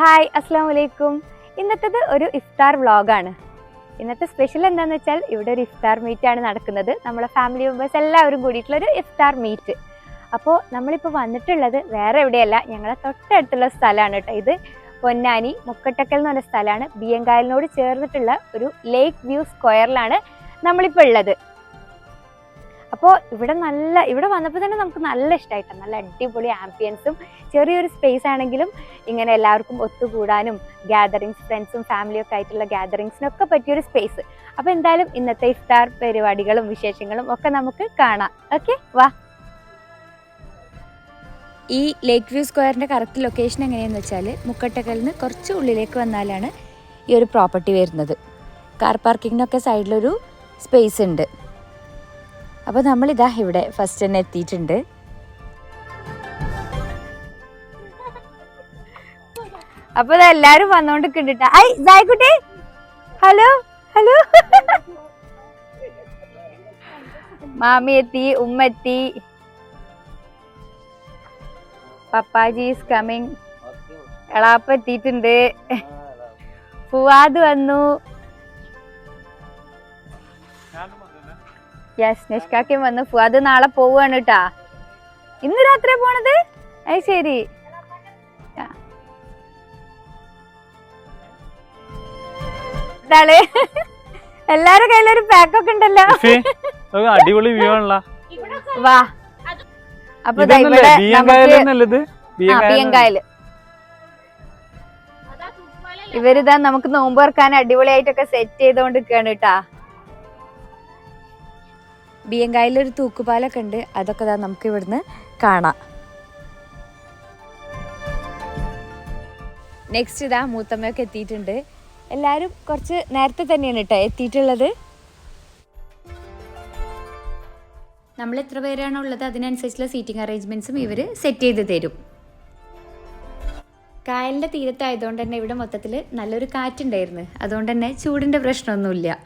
Hi അസ്സാം വലൈക്കും. ഇന്നത്തേത് ഒരു ഇഫ്താർ വ്ളോഗാണ്. ഇന്നത്തെ സ്പെഷ്യൽ എന്താണെന്ന് വെച്ചാൽ ഇവിടെ ഒരു ഇഫ്താർ മീറ്റാണ് നടക്കുന്നത്. നമ്മളെ ഫാമിലി മെമ്പേഴ്സ് എല്ലാവരും കൂടിയിട്ടുള്ളൊരു ഇഫ്താർ മീറ്റ്. അപ്പോൾ നമ്മളിപ്പോൾ വന്നിട്ടുള്ളത് വേറെ എവിടെയല്ല, ഞങ്ങളെ തൊട്ടടുത്തുള്ള സ്ഥലമാണ് കേട്ടോ. ഇത് പൊന്നാനി മുക്കട്ടക്കൽ എന്ന് പറഞ്ഞ സ്ഥലമാണ്. ബിയങ്കായലിനോട് ചേർന്നിട്ടുള്ള ഒരു ലേക്ക് വ്യൂ സ്ക്വയറിലാണ് നമ്മളിപ്പോൾ ഉള്ളത്. അപ്പോൾ ഇവിടെ വന്നപ്പോൾ തന്നെ നമുക്ക് നല്ല ഇഷ്ടമായിട്ടാണ്. നല്ല അടിപൊളി ആംബിയൻസും ചെറിയൊരു സ്പേസ് ആണെങ്കിലും ഇങ്ങനെ എല്ലാവർക്കും ഒത്തുകൂടാനും ഗ്യാതറിങ്സ്, ഫ്രണ്ട്സും ഫാമിലിയും ഒക്കെ ആയിട്ടുള്ള ഗ്യാതറിങ്സിനൊക്കെ പറ്റിയൊരു സ്പേസ്. അപ്പോൾ എന്തായാലും ഇന്നത്തെ ഇഫ്താർ പരിപാടികളും വിശേഷങ്ങളും ഒക്കെ നമുക്ക് കാണാം. ഓക്കെ, വാ. ഈ ലേക്ക് വ്യൂ സ്ക്വയറിൻ്റെ കറക്റ്റ് ലൊക്കേഷൻ എങ്ങനെയാണെന്ന് വെച്ചാൽ മുക്കട്ടക്കലിൽ നിന്ന് കുറച്ച് ഉള്ളിലേക്ക് വന്നാലാണ് ഈ ഒരു പ്രോപ്പർട്ടി വരുന്നത്. കാർ പാർക്കിങ്ങിനൊക്കെ സൈഡിലൊരു സ്പേസ് ഉണ്ട്. അപ്പോൾ നമ്മളിതാ ഇവിടെ ഫസ്റ്റ് തന്നെ എത്തിയിട്ടുണ്ട്. അപ്പോൾ ഇതെല്ലാവരും വന്നോണ്ടിരിക്കുന്നുണ്ട്. ഐ ജായ്ക്കുട്ടി, ഹലോ ഹലോ. മാമി എത്തി, ഉമ്മ എത്തി, പപ്പാജി ഈസ് കമ്മിങ്, എളാപ്പ എത്തിയിട്ടുണ്ട്, ഫുവാദ് വന്നു, യെസ് നിഷ്കാക്കും വന്നു. ഫുവാദ് നാളെ പോവാണ് കേട്ടാ. ഇന്ന് രാത്രി പോണത്? അത് ശരി. എല്ലാരും കയ്യിലൊരു പാക്കൊക്കെ ഉണ്ടല്ലോ. അടിപൊളി വ്യൂ ആണല്ലോ. വാ. അപ്പൊ ബിയങ്കായല് ഇവരിതാ നമുക്ക് നോമ്പ് തുറക്കാൻ അടിപൊളിയായിട്ടൊക്കെ സെറ്റ് ചെയ്തോണ്ടിരിക്കാണ് കേട്ടാ. ബിയങ്കായലൊരു തൂക്കുപാലൊക്കെ ഉണ്ട്, അതൊക്കെ നമുക്ക് ഇവിടുന്ന് കാണാം. നെക്സ്റ്റ് ഇതാ മൂത്തമ്മയൊക്കെ എത്തിയിട്ടുണ്ട്. എല്ലാവരും കുറച്ച് നേരത്തെ തന്നെയാണ് കേട്ടോ എത്തിയിട്ടുള്ളത്. നമ്മൾ എത്ര പേരാണോ ഉള്ളത് അതിനനുസരിച്ചുള്ള സീറ്റിംഗ് അറേഞ്ച്മെന്റ്സും ഇവർ സെറ്റ് ചെയ്ത് തരും. കായലിൻ്റെ തീരത്തായതുകൊണ്ട് തന്നെ ഇവിടെ മൊത്തത്തിൽ നല്ലൊരു കാറ്റുണ്ടായിരുന്നു. അതുകൊണ്ട് തന്നെ ചൂടിൻ്റെ പ്രശ്നമൊന്നുമില്ല.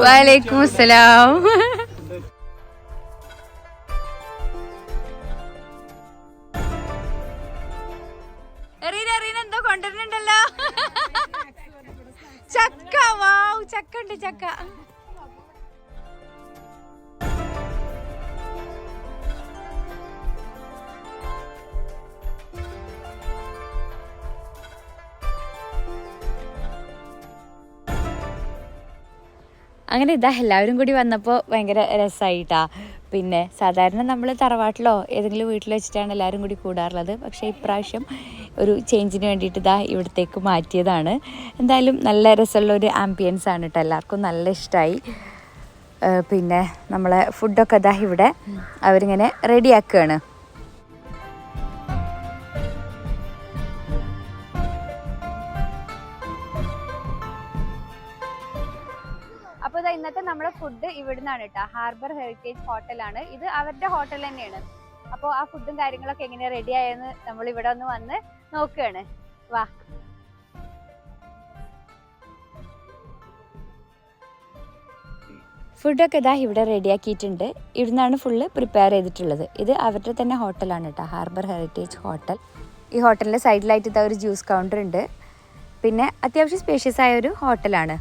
വലൈക്കും അസ്സലാം. എന്തോ കൊണ്ടുവരുന്നുണ്ടല്ലോ. ചക്ക. വാവ്, ചക്ക ഉണ്ട്, ചക്ക. അങ്ങനെ ഇതാ എല്ലാവരും കൂടി വന്നപ്പോൾ ഭയങ്കര രസമായിട്ടാ. പിന്നെ സാധാരണ നമ്മൾ തറവാട്ടിലോ ഏതെങ്കിലും വീട്ടിൽ വെച്ചിട്ടാണ് എല്ലാവരും കൂടി കൂടാറുള്ളത്. പക്ഷേ ഇപ്രാവശ്യം ഒരു ചേഞ്ചിന് വേണ്ടിയിട്ട് ഇതാ ഇവിടത്തേക്ക് മാറ്റിയതാണ്. എന്തായാലും നല്ല രസമുള്ളൊരു ആംബിയൻസ് ആണ് കേട്ടോ. എല്ലാവർക്കും നല്ല ഇഷ്ടമായി. പിന്നെ നമ്മളെ ഫുഡൊക്കെ ഇതാ ഇവിടെ അവരിങ്ങനെ റെഡിയാക്കുകയാണ്. അപ്പോൾ ഇതാ ഇന്നത്തെ നമ്മുടെ ഫുഡ് ഇവിടുന്നാണ് കേട്ടോ. ഹാർബർ ഹെറിറ്റേജ് ഹോട്ടലാണ് ഇത്. അവരുടെ ഹോട്ടൽ തന്നെയാണ്. അപ്പോൾ ആ ഫുഡും കാര്യങ്ങളൊക്കെ എങ്ങനെ റെഡി ആയെന്ന് നമ്മൾ ഇവിടെ ഒന്ന് വന്ന് നോക്കുകയാണ്. വാ. ഫുഡൊക്കെ ഇതാ ഇവിടെ റെഡിയാക്കിയിട്ടുണ്ട്. ഇവിടുന്നാണ് ഫുള്ള് പ്രിപ്പയർ ചെയ്തിട്ടുള്ളത്. ഇത് അവരുടെ തന്നെ ഹോട്ടലാണ് കേട്ടോ, ഹാർബർ ഹെറിറ്റേജ് ഹോട്ടൽ. ഈ ഹോട്ടലിൻ്റെ സൈഡിലായിട്ട് ഇതാ ഒരു ജ്യൂസ് കൗണ്ടർ ഉണ്ട്. പിന്നെ അത്യാവശ്യം സ്പേഷ്യസ് ആയ ഒരു ഹോട്ടലാണ്.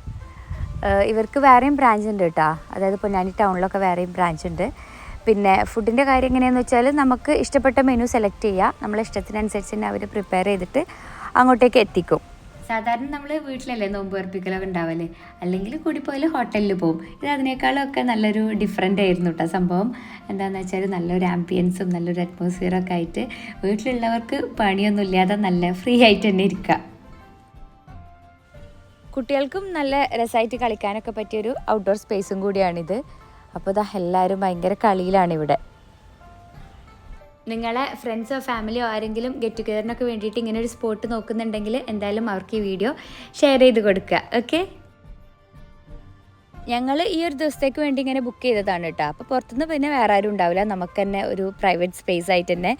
ഇവർക്ക് വേറെയും ബ്രാഞ്ച് ഉണ്ട് കേട്ടോ. അതായത് പൊന്നാനി ടൗണിലൊക്കെ വേറെയും ബ്രാഞ്ച് ഉണ്ട്. പിന്നെ ഫുഡിൻ്റെ കാര്യം എങ്ങനെയാണെന്ന് വെച്ചാൽ നമുക്ക് ഇഷ്ടപ്പെട്ട മെനു സെലക്ട് ചെയ്യുക. നമ്മളെ ഇഷ്ടത്തിനനുസരിച്ച് തന്നെ അവർ പ്രിപ്പയർ ചെയ്തിട്ട് അങ്ങോട്ടേക്ക് എത്തിക്കും. സാധാരണ നമ്മൾ വീട്ടിലല്ലേ നോമ്പ് ഉറപ്പിക്കലൊക്കെ ഉണ്ടാവല്ലേ, അല്ലെങ്കിൽ കൂടി പോയാൽ ഹോട്ടലിൽ പോകും. ഇത് അതിനേക്കാളൊക്കെ നല്ലൊരു ഡിഫറെൻ്റ് ആയിരുന്നു കേട്ടോ സംഭവം. എന്താണെന്ന് വെച്ചാൽ നല്ലൊരു ആംബിയൻസും നല്ലൊരു അറ്റ്മോസ്ഫിയറൊക്കെ ആയിട്ട് വീട്ടിലുള്ളവർക്ക് പണിയൊന്നും ഇല്ലാതെ നല്ല ഫ്രീ ആയിട്ട് തന്നെ ഇരിക്കുക. കുട്ടികൾക്കും നല്ല രസമായിട്ട് കളിക്കാനൊക്കെ പറ്റിയൊരു ഔട്ട്ഡോർ സ്പേസും കൂടിയാണിത്. അപ്പോൾ ഇതാ എല്ലാവരും ഭയങ്കര കളിയിലാണിവിടെ. നിങ്ങളെ ഫ്രണ്ട്സോ ഫാമിലിയോ ആരെങ്കിലും ഗെറ്റ് ടുഗദറിനൊക്കെ വേണ്ടിയിട്ട് ഇങ്ങനെ ഒരു സ്പോട്ട് നോക്കുന്നുണ്ടെങ്കിൽ എന്തായാലും അവർക്ക് ഈ വീഡിയോ ഷെയർ ചെയ്ത് കൊടുക്കുക. ഓക്കെ, ഞങ്ങൾ ഈ ഒരു ദിവസത്തേക്ക് വേണ്ടി ഇങ്ങനെ ബുക്ക് ചെയ്തതാണ് കേട്ടോ. അപ്പോൾ പുറത്തുനിന്ന് പിന്നെ വേറെ ആരും ഉണ്ടാവില്ല. നമുക്ക് തന്നെ ഒരു പ്രൈവറ്റ് സ്പേസ് ആയിട്ട് തന്നെ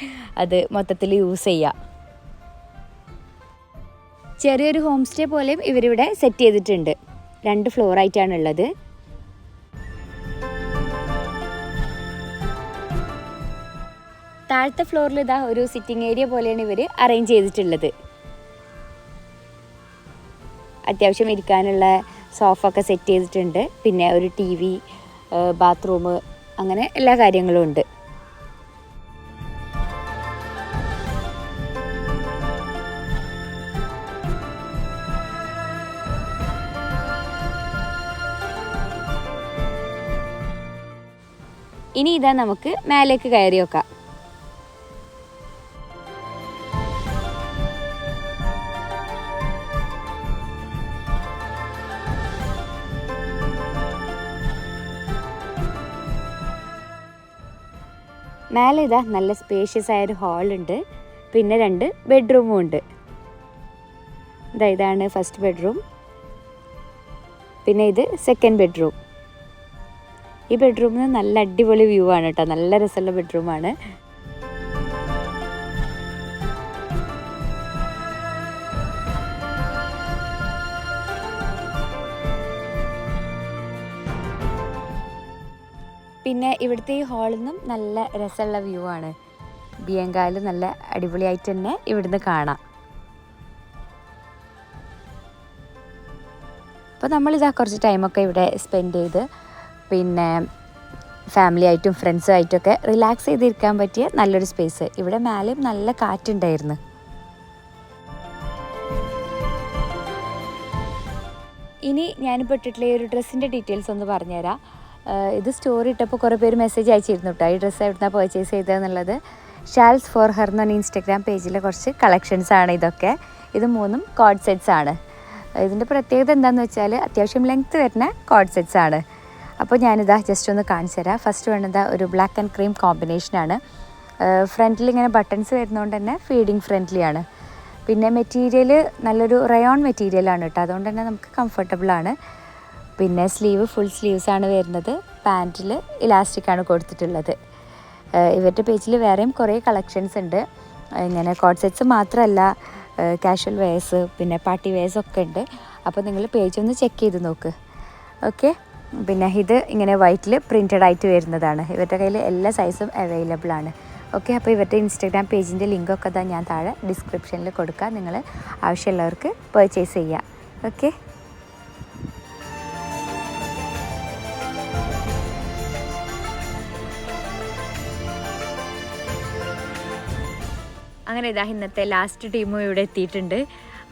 അത് മൊത്തത്തിൽ യൂസ് ചെയ്യാം. ചെറിയൊരു ഹോം സ്റ്റേ പോലെയും ഇവരിവിടെ സെറ്റ് ചെയ്തിട്ടുണ്ട്. 2 ഫ്ലോറായിട്ടാണുള്ളത്. താഴത്തെ ഫ്ലോറിൽ ഇതാ ഒരു സിറ്റിംഗ് ഏരിയ പോലെയാണ് ഇവർ അറേഞ്ച് ചെയ്തിട്ടുള്ളത്. അത്യാവശ്യം ഇരിക്കാനുള്ള സോഫ ഒക്കെ സെറ്റ് ചെയ്തിട്ടുണ്ട്. പിന്നെ ഒരു TV, ബാത്റൂം, അങ്ങനെ എല്ലാ കാര്യങ്ങളും ഉണ്ട്. ഇനി ഇതാ നമുക്ക് മേലേക്ക് കയറി നോക്കാം. മേലെ ഇതാ നല്ല സ്പേഷ്യസ് ആയൊരു ഹാളുണ്ട്. പിന്നെ 2 ബെഡ്റൂമും ഉണ്ട്. ഇതാണ് ഫസ്റ്റ് ബെഡ്റൂം. പിന്നെ ഇത് സെക്കൻഡ് ബെഡ്റൂം. ഈ ബെഡ്റൂമിന് നല്ല അടിപൊളി വ്യൂ ആണ് കേട്ടോ. നല്ല രസമുള്ള ബെഡ്റൂമാണ്. പിന്നെ ഇവിടുത്തെ ഈ ഹാളിൽ നിന്നും നല്ല രസമുള്ള വ്യൂ ആണ്. ബിയങ്കാല് നല്ല അടിപൊളിയായിട്ട് തന്നെ ഇവിടുന്ന് കാണാം. അപ്പോൾ നമ്മളിതാ കുറച്ച് ടൈമൊക്കെ ഇവിടെ സ്പെൻഡ് ചെയ്ത് പിന്നെ ഫാമിലി ആയിട്ടും ഫ്രണ്ട്സും ആയിട്ടൊക്കെ റിലാക്സ് ചെയ്തിരിക്കാൻ പറ്റിയ നല്ലൊരു സ്പേസ്. ഇവിടെ മേലെയും നല്ല കാറ്റുണ്ടായിരുന്നു. ഇനി ഞാനിപ്പോൾ ഇട്ടിട്ടുള്ള ഈ ഒരു ഡ്രസ്സിൻ്റെ ഡീറ്റെയിൽസ് ഒന്ന് പറഞ്ഞുതരാം. ഇത് സ്റ്റോറി ഇട്ടപ്പോൾ കുറേ പേര് മെസ്സേജ് അയച്ചിരുന്നു കേട്ടോ, ഈ ഡ്രസ്സ് എവിടുന്നാണ് പർച്ചേസ് ചെയ്തതെന്നുള്ളത്. ഷാൽസ് ഫോർ ഹെർ എന്ന ഇൻസ്റ്റാഗ്രാം പേജിലെ കുറച്ച് കളക്ഷൻസ് ആണ് ഇതൊക്കെ. ഇത് 3 കോഡ് സെറ്റ്സ് ആണ്. ഇതിൻ്റെ പ്രത്യേകത എന്താണെന്ന് വെച്ചാൽ അത്യാവശ്യം ലെങ്ത്ത് വരുന്ന കോഡ് സെറ്റ്സ് ആണ്. അപ്പോൾ ഞാനിതാ ജസ്റ്റ് ഒന്ന് കാണിച്ചു തരാം. ഫസ്റ്റ് വേണ്ടത് ഒരു ബ്ലാക്ക് ആൻഡ് ക്രീം കോമ്പിനേഷനാണ്. ഫ്രണ്ടിൽ ഇങ്ങനെ ബട്ടൺസ് വരുന്നതുകൊണ്ട് തന്നെ ഫീഡിങ് ഫ്രണ്ട്ലി ആണ്. പിന്നെ മെറ്റീരിയൽ നല്ലൊരു റയോൺ മെറ്റീരിയലാണ് കേട്ടോ, അതുകൊണ്ട് തന്നെ നമുക്ക് കംഫർട്ടബിളാണ്. പിന്നെ സ്ലീവ് ഫുൾ സ്ലീവ്സാണ് വരുന്നത്. പാൻറ്റിൽ ഇലാസ്റ്റിക്കാണ് കൊടുത്തിട്ടുള്ളത്. ഇവരുടെ പേജിൽ വേറെയും കുറേ കളക്ഷൻസ് ഉണ്ട്. ഇങ്ങനെ കോഡ് സെറ്റ്സ് മാത്രമല്ല, കാഷ്വൽ വെയേഴ്സ് പിന്നെ പാർട്ടി വെയേഴ്സ് ഒക്കെ ഉണ്ട്. അപ്പോൾ നിങ്ങൾ പേജ് ഒന്ന് ചെക്ക് ചെയ്ത് നോക്ക്. ഓക്കെ. പിന്നെ ഇത് ഇങ്ങനെ വൈറ്റിൽ പ്രിൻറ്റഡ് ആയിട്ട് വരുന്നതാണ്. ഇവരുടെ കയ്യിൽ എല്ലാ സൈസും അവൈലബിൾ ആണ്. ഓക്കെ. അപ്പോൾ ഇവരുടെ ഇൻസ്റ്റാഗ്രാം പേജിൻ്റെ ലിങ്കൊക്കെ തന്നെ ഞാൻ താഴെ ഡിസ്ക്രിപ്ഷനിൽ കൊടുക്കാം. നിങ്ങൾ ആവശ്യമുള്ളവർക്ക് പർച്ചേസ് ചെയ്യാം. ഓക്കെ. അങ്ങനെ ഇതാ ഇന്നത്തെ ലാസ്റ്റ് ടീമും ഇവിടെ എത്തിയിട്ടുണ്ട്.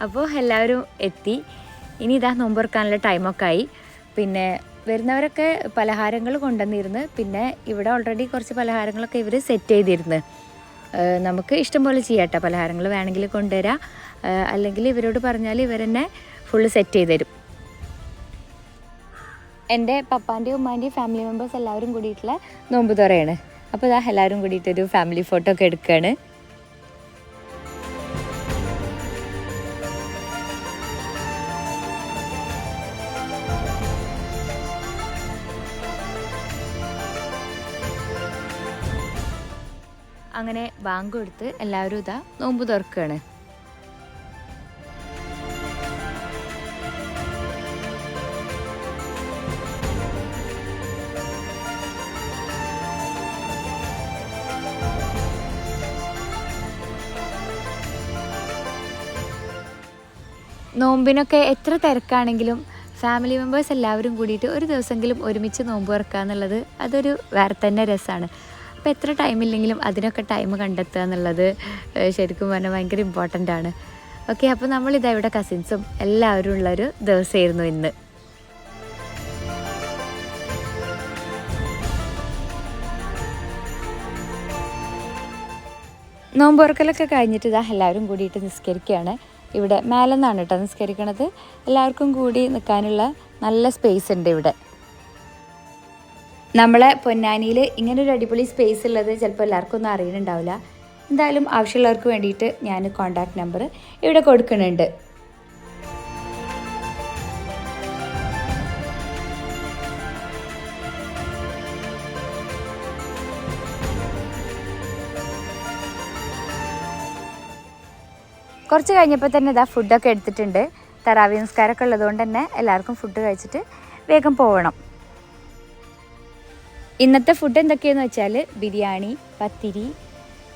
അപ്പോൾ എല്ലാവരും എത്തി. ഇനി ഇതാ നോമ്പ് തുറക്കാനുള്ള ടൈമൊക്കെ ആയി. പിന്നെ വരുന്നവരൊക്കെ പലഹാരങ്ങൾ കൊണ്ടുവന്നിരുന്നു. പിന്നെ ഇവിടെ ഓൾറെഡി കുറച്ച് പലഹാരങ്ങളൊക്കെ ഇവർ സെറ്റ് ചെയ്തിരുന്നു. നമുക്ക് ഇഷ്ടം പോലെ ചെയ്യാം കേട്ടോ. പലഹാരങ്ങൾ വേണമെങ്കിൽ കൊണ്ടുവരാം, അല്ലെങ്കിൽ ഇവരോട് പറഞ്ഞാൽ ഇവർ തന്നെ ഫുള്ള് സെറ്റ് ചെയ്ത് തരും. എൻ്റെ പപ്പാൻ്റെയും ഉമ്മാൻ്റെയും ഫാമിലി മെമ്പേഴ്സ് എല്ലാവരും കൂടിയിട്ടുള്ള നോമ്പ് തുറയാണ്. അപ്പോൾ ഇതാ എല്ലാവരും കൂടിയിട്ടൊരു ഫാമിലി ഫോട്ടോ ഒക്കെ എടുക്കുകയാണ്. അങ്ങനെ ബാങ്ക് കൊടുത്ത് എല്ലാവരും ഇതാ നോമ്പ് തുറക്കുകയാണ്. നോമ്പിനൊക്കെ എത്ര തിരക്കാണെങ്കിലും ഫാമിലി മെമ്പേഴ്സ് എല്ലാവരും കൂടിയിട്ട് ഒരു ദിവസമെങ്കിലും ഒരുമിച്ച് നോമ്പ് തുറക്കുക എന്നുള്ളത് അതൊരു വേറെ തന്നെ രസമാണ്. അപ്പോൾ എത്ര ടൈമില്ലെങ്കിലും അതിനൊക്കെ ടൈം കണ്ടെത്തുക എന്നുള്ളത് ശരിക്കും പറഞ്ഞാൽ ഭയങ്കര ഇമ്പോർട്ടൻ്റ് ആണ്. ഓക്കെ. അപ്പോൾ നമ്മളിതാ ഇവിടെ കസിൻസും എല്ലാവരും ഉള്ളൊരു ദിവസമായിരുന്നു ഇന്ന്. നോമ്പ് തുറക്കലൊക്കെ കഴിഞ്ഞിട്ട് ഇതാ എല്ലാവരും കൂടിയിട്ട് നിസ്കരിക്കുകയാണ്. ഇവിടെ മേലെന്നാണ് കേട്ടോ നിസ്കരിക്കണത്. എല്ലാവർക്കും കൂടി നിൽക്കാനുള്ള നല്ല സ്പേസ് ഉണ്ട് ഇവിടെ. നമ്മളെ പൊന്നാനിയിൽ ഇങ്ങനൊരു അടിപൊളി സ്പേസ് ഉള്ളത് ചിലപ്പോൾ എല്ലാവർക്കും ഒന്നും അറിയുന്നുണ്ടാവില്ല. എന്തായാലും ആവശ്യമുള്ളവർക്ക് വേണ്ടിയിട്ട് ഞാൻ കോൺടാക്റ്റ് നമ്പർ ഇവിടെ കൊടുക്കുന്നുണ്ട്. കുറച്ച് കഴിഞ്ഞപ്പോൾ തന്നെ ഇതാ ഫുഡൊക്കെ എടുത്തിട്ടുണ്ട്. തറാവി നിസ്കാരമൊക്കെ ഉള്ളതുകൊണ്ട് തന്നെ എല്ലാവർക്കും ഫുഡ് കഴിച്ചിട്ട് വേഗം പോകണം. ഇന്നത്തെ ഫുഡ് എന്തൊക്കെയാണെന്ന് വെച്ചാൽ ബിരിയാണി, പത്തിരി,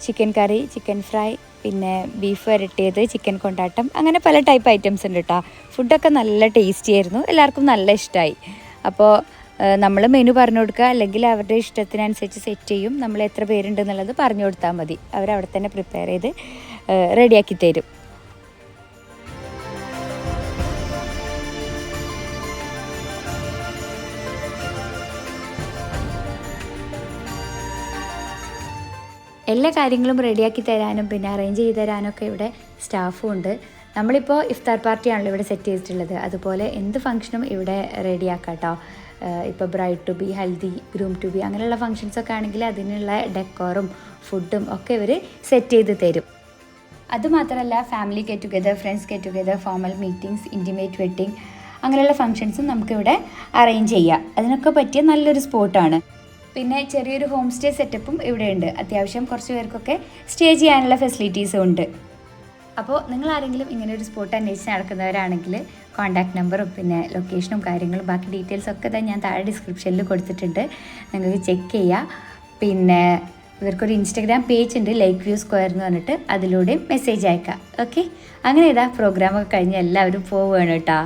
ചിക്കൻ കറി, ചിക്കൻ ഫ്രൈ, പിന്നെ ബീഫ് വരട്ടിയത്, ചിക്കൻ കൊണ്ടാട്ടം, അങ്ങനെ പല ടൈപ്പ് ഐറ്റംസ് ഉണ്ട് കേട്ടോ. ഫുഡൊക്കെ നല്ല ടേസ്റ്റി ആയിരുന്നു, എല്ലാവർക്കും നല്ല ഇഷ്ടമായി. അപ്പോൾ നമ്മൾ മെനു പറഞ്ഞു കൊടുക്കുക, അല്ലെങ്കിൽ അവരുടെ ഇഷ്ടത്തിനനുസരിച്ച് സെറ്റ് ചെയ്യും. നമ്മൾ എത്ര പേരുണ്ടെന്നുള്ളത് പറഞ്ഞു കൊടുത്താൽ മതി, അവരവിടെ തന്നെ പ്രിപ്പയർ ചെയ്ത് റെഡിയാക്കി തരും. എല്ലാ കാര്യങ്ങളും റെഡിയാക്കി തരാനും പിന്നെ അറേഞ്ച് ചെയ്ത് തരാനൊക്കെ ഇവിടെ സ്റ്റാഫും ഉണ്ട്. നമ്മളിപ്പോൾ ഇഫ്താർ പാർട്ടിയാണല്ലോ ഇവിടെ സെറ്റ് ചെയ്തിട്ടുള്ളത്, അതുപോലെ എന്ത് ഫംഗ്ഷനും ഇവിടെ റെഡിയാക്കാം കേട്ടോ. ഇപ്പോൾ bride to be, haldi, groom to be അങ്ങനെയുള്ള ഫംഗ്ഷൻസൊക്കെ ആണെങ്കിൽ അതിനുള്ള ഡെക്കോറും ഫുഡും ഒക്കെ ഇവർ സെറ്റ് ചെയ്ത് തരും. അതുമാത്രമല്ല family get together, friends get together, formal meetings, intimate wedding അങ്ങനെയുള്ള ഫംഗ്ഷൻസും നമുക്കിവിടെ അറേഞ്ച് ചെയ്യാം. അതിനൊക്കെ പറ്റിയ നല്ലൊരു സ്പോട്ടാണ്. പിന്നെ ചെറിയൊരു ഹോം സ്റ്റേ സെറ്റപ്പും ഇവിടെ ഉണ്ട്. അത്യാവശ്യം കുറച്ച് പേർക്കൊക്കെ സ്റ്റേ ചെയ്യാനുള്ള ഫെസിലിറ്റീസും ഉണ്ട്. അപ്പോൾ നിങ്ങൾ ആരെങ്കിലും ഇങ്ങനെ ഒരു സ്പോട്ട് അന്വേഷിച്ച് നടക്കുന്നവരാണെങ്കിൽ കോൺടാക്ട് നമ്പറും പിന്നെ ലൊക്കേഷനും കാര്യങ്ങളും ബാക്കി ഡീറ്റെയിൽസൊക്കെ തന്നെ ഞാൻ താഴെ ഡിസ്ക്രിപ്ഷനിൽ കൊടുത്തിട്ടുണ്ട്, നിങ്ങൾക്ക് ചെക്ക് ചെയ്യുക. പിന്നെ ഇവർക്കൊരു ഇൻസ്റ്റാഗ്രാം പേജ് ഉണ്ട്, ലേക്ക് വ്യൂ സ്ക്വയർ എന്ന് പറഞ്ഞിട്ട്, അതിലൂടെയും മെസ്സേജ് അയക്കാം. ഓക്കെ, അങ്ങനെ ഇതാ പ്രോഗ്രാമൊക്കെ കഴിഞ്ഞ് എല്ലാവരും പോവുകയാണ് കേട്ടോ.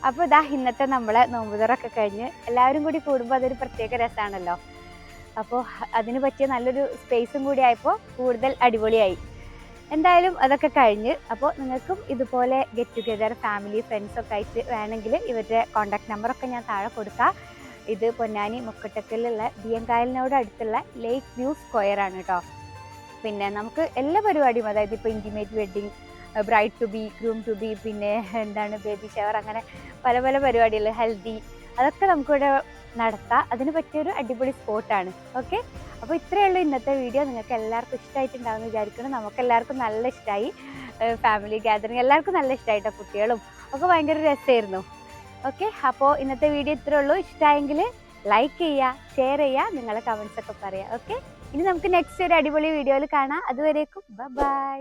അപ്പോൾ ഇതാ ഇന്നത്തെ നമ്മളെ നോമ്പുതുറൊക്കെ കഴിഞ്ഞ് എല്ലാവരും കൂടി കൂടുമ്പോൾ അതൊരു പ്രത്യേക രസമാണല്ലോ. അപ്പോൾ അതിന് പറ്റിയ നല്ലൊരു സ്പേസും കൂടി ആയപ്പോൾ കൂടുതൽ അടിപൊളിയായി. എന്തായാലും അതൊക്കെ കഴിഞ്ഞ് അപ്പോൾ നിങ്ങൾക്കും ഇതുപോലെ ഗെറ്റ് ടുഗെദർ ഫാമിലി ഫ്രണ്ട്സൊക്കെ ആയിട്ട് വേണമെങ്കിൽ ഇവരുടെ കോൺടാക്ട് നമ്പറൊക്കെ ഞാൻ താഴെ കൊടുക്കാം. ഇത് പൊന്നാനി മുക്കട്ടക്കലിലുള്ള ബിയങ്കായലിനോട് അടുത്തുള്ള ലേക്ക് വ്യൂ സ്ക്വയർ ആണ് കേട്ടോ. പിന്നെ നമുക്ക് എല്ലാ പരിപാടിയും, അതായത് ഇപ്പോൾ intimate wedding, bride to be, groom to be, പിന്നെ എന്താണ് ബേബി ഷവർ, അങ്ങനെ പല പല പരിപാടികൾ, ഹൽദി, അതൊക്കെ നമുക്കിവിടെ നടത്താം. അതിന് പറ്റിയൊരു അടിപൊളി സ്പോട്ടാണ്. ഓക്കെ, അപ്പോൾ ഇത്രയേ ഉള്ളൂ ഇന്നത്തെ വീഡിയോ. നിങ്ങൾക്ക് എല്ലാവർക്കും ഇഷ്ടമായിട്ടുണ്ടാവുമെന്ന് വിചാരിക്കണം. നമുക്കെല്ലാവർക്കും നല്ല ഇഷ്ടമായി. ഫാമിലി ഗ്യാതറിങ് എല്ലാവർക്കും നല്ല ഇഷ്ടമായിട്ടോ, കുട്ടികളും ഒക്കെ ഭയങ്കര രസമായിരുന്നു. ഓക്കെ, അപ്പോൾ ഇന്നത്തെ വീഡിയോ ഇത്രയേ ഉള്ളൂ. ഇഷ്ടമായെങ്കിൽ ലൈക്ക് ചെയ്യുക, ഷെയർ ചെയ്യുക, നിങ്ങളെ കമൻസൊക്കെ പറയുക. ഓക്കെ, ഇനി നമുക്ക് നെക്സ്റ്റ് ഒരു അടിപൊളി വീഡിയോയിൽ കാണാം. അതുവരേക്കും ബൈ.